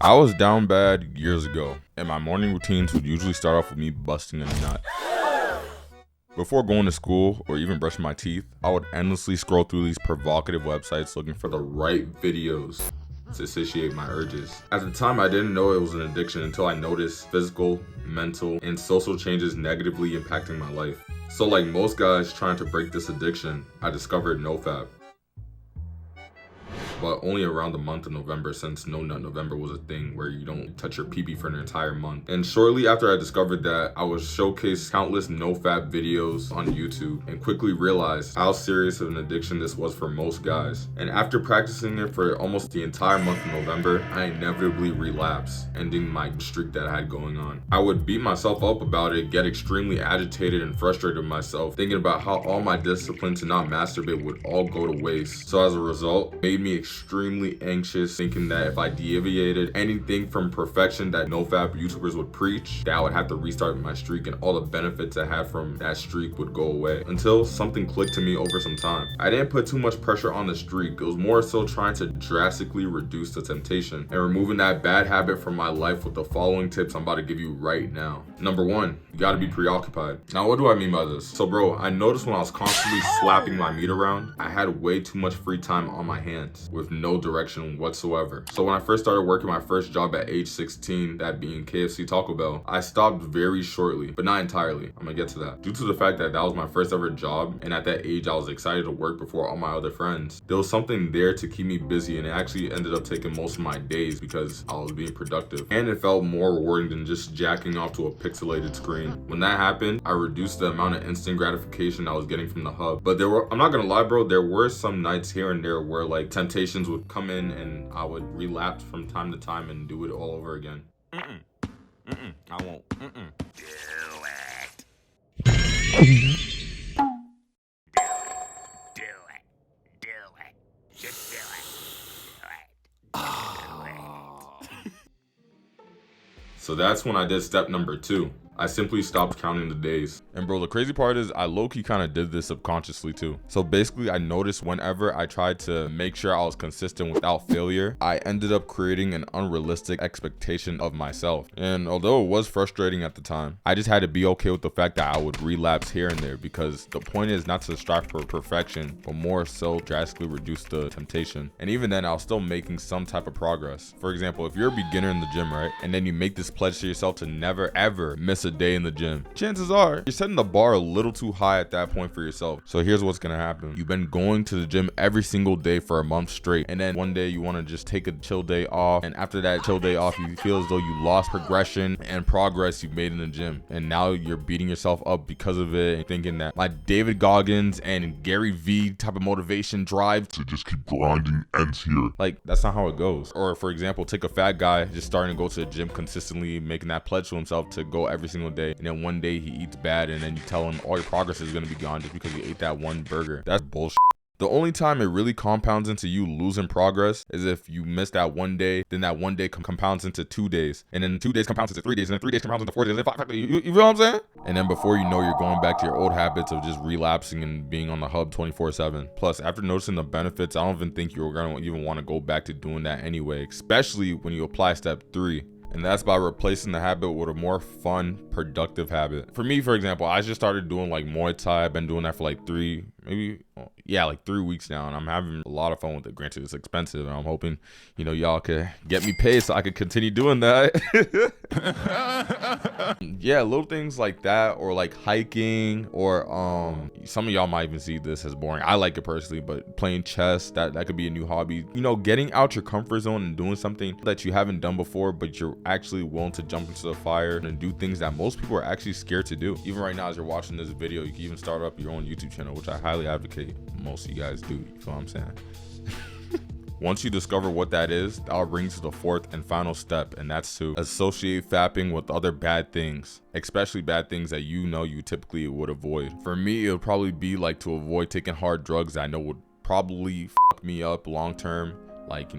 I was down bad years ago, and my morning routines would usually start off with me busting a nut. Before going to school or even brushing my teeth, I would endlessly scroll through these provocative websites looking for the right videos to satiate my urges. At the time, I didn't know it was an addiction until I noticed physical, mental, and social changes negatively impacting my life. So like most guys trying to break this addiction, I discovered NoFap. But only around the month of November, since No Nut November was a thing where you don't touch your pee-pee for an entire month. And shortly after I discovered that, I was showcased countless NoFap videos on YouTube and quickly realized how serious of an addiction this was for most guys. And after practicing it for almost the entire month of November, I inevitably relapsed, ending my streak that I had going on. I would beat myself up about it, get extremely agitated and frustrated with myself, thinking about how all my discipline to not masturbate would all go to waste. So as a result, it made me extremely anxious, thinking that if I deviated anything from perfection that NoFap YouTubers would preach, that I would have to restart my streak and all the benefits I had from that streak would go away. Until something clicked to me over some time. I didn't put too much pressure on the streak. It was more so trying to drastically reduce the temptation and removing that bad habit from my life with the following tips I'm about to give you right now. Number 1, you gotta be preoccupied. Now what do I mean by this? So bro, I noticed when I was constantly slapping my meat around, I had way too much free time on my hands with no direction whatsoever. So when I first started working my first job at age 16, that being KFC Taco Bell, I stopped very shortly, but not entirely. I'm gonna get to that. Due to the fact that that was my first ever job, and at that age I was excited to work before all my other friends, there was something there to keep me busy, and it actually ended up taking most of my days because I was being productive. And it felt more rewarding than just jacking off to a pixelated screen. When that happened, I reduced the amount of instant gratification I was getting from the hub. But I'm not gonna lie bro, there were some nights here and there where like temptations would come in and I would relapse from time to time and do it all over again. I won't. Do it. Just do it. So that's when I did step number 2. I simply stopped counting the days. And bro, the crazy part is I low-key kind of did this subconsciously too. So basically I noticed whenever I tried to make sure I was consistent without failure, I ended up creating an unrealistic expectation of myself. And although it was frustrating at the time, I just had to be okay with the fact that I would relapse here and there, because the point is not to strive for perfection, but more so drastically reduce the temptation. And even then I was still making some type of progress. For example, if you're a beginner in the gym, right? And then you make this pledge to yourself to never ever miss a day in the gym, chances are you're setting the bar a little too high at that point for yourself. So here's what's gonna happen. You've been going to the gym every single day for a month straight, and then one day you want to just take a chill day off, and after that chill day off you feel as though you lost progression and progress you've made in the gym, and now you're beating yourself up because of it and thinking that like David Goggins and Gary V type of motivation drive to just keep grinding ends here. Like that's not how it goes. Or for example, take a fat guy just starting to go to the gym consistently, making that pledge to himself to go every single day, and then one day he eats bad and then you tell him all your progress is going to be gone just because you ate that one burger. That's bullshit. The only time it really compounds into you losing progress is if you miss that one day, then that one day compounds into 2 days, and then 2 days compounds into 3 days, and then 3 days compounds into 4 days, and then 5 days. You feel what I'm saying? And then before you know, you're going back to your old habits of just relapsing and being on the hub 24/7. Plus, after noticing the benefits, I don't even think you're going to even want to go back to doing that anyway, especially when you apply step 3. And that's by replacing the habit with a more fun, productive habit. For me, for example, I just started doing like Muay Thai. I've been doing that for like 3 weeks now, and I'm having a lot of fun with it. Granted, it's expensive, and I'm hoping, y'all could get me paid so I could continue doing that. Yeah, little things like that, or like hiking, or some of y'all might even see this as boring. I like it personally, but playing chess, that could be a new hobby. Getting out your comfort zone and doing something that you haven't done before, but you're actually willing to jump into the fire and do things that most people are actually scared to do. Even right now, as you're watching this video, you can even start up your own YouTube channel, which I highly advocate most of you guys do. You feel what I'm saying? Once you discover what that is, that'll bring you to the 4th and final step, and that's to associate fapping with other bad things, especially bad things that you typically would avoid. For me, it would probably be like to avoid taking hard drugs that I know would probably fuck me up long term, like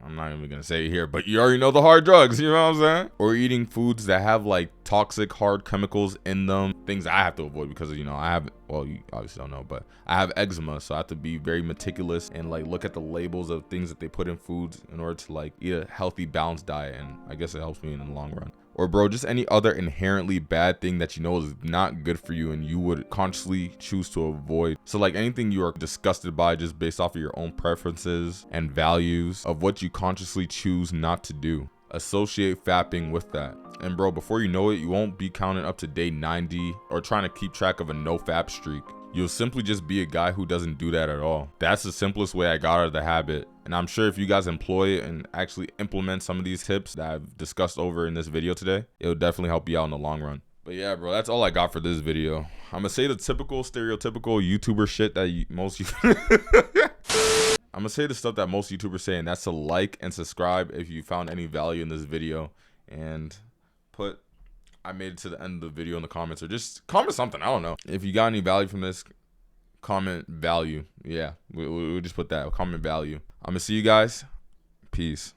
I'm not even gonna say it here, but you already know the hard drugs, you know what I'm saying? Or eating foods that have like toxic hard chemicals in them, things I have to avoid because, you know, I have, well, you obviously don't know, but I have eczema, so I have to be very meticulous and like look at the labels of things that they put in foods in order to like eat a healthy, balanced diet, and I guess it helps me in the long run. Or bro, just any other inherently bad thing that you know is not good for you and you would consciously choose to avoid. So like anything you are disgusted by just based off of your own preferences and values of what you consciously choose not to do. Associate fapping with that. And bro, before you know it, you won't be counting up to day 90 or trying to keep track of a NoFap streak. You'll simply just be a guy who doesn't do that at all. That's the simplest way I got out of the habit. And I'm sure if you guys employ it and actually implement some of these tips that I've discussed over in this video today, it'll definitely help you out in the long run. But yeah, bro, that's all I got for this video. I'm gonna say the typical stereotypical YouTuber shit that most I'm gonna say the stuff that most YouTubers say, and that's to like and subscribe if you found any value in this video, and put I made it to the end of the video in the comments, or just comment something. I don't know. If you got any value from this, comment value. Yeah, we'll just put that. Comment value. I'm gonna see you guys. Peace.